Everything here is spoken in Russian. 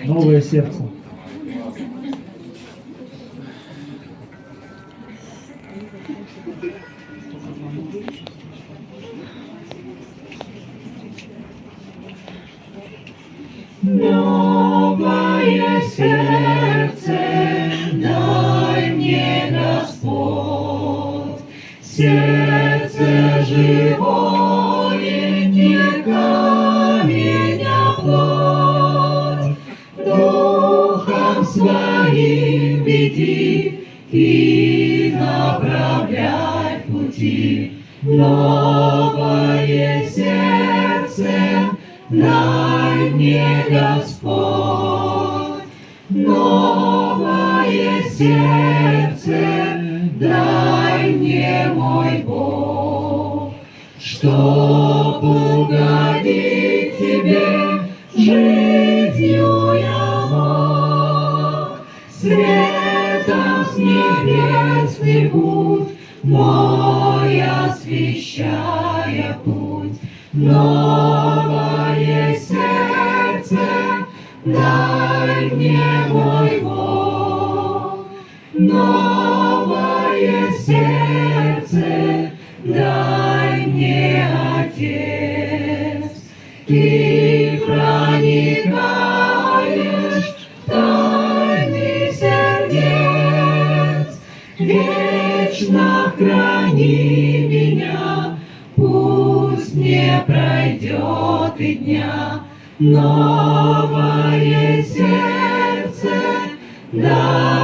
новое сердце. Новое сердце дай мне, Господь, сердце живое, не камень, а плоть. Духом Своим веди и направляй в пути. Новое сердце дай мне, Господь, новое сердце дай мне, мой Бог, чтоб угодить Тебе жизнью я мог. Светом с небесный путь мой освещая путь. Новое сердце дай мне, мой Бог, новое сердце дай мне, Отец. Ты проникаешь в тайны сердец, вечно храни меня, пусть не пройдет и дня. Новое сердце дай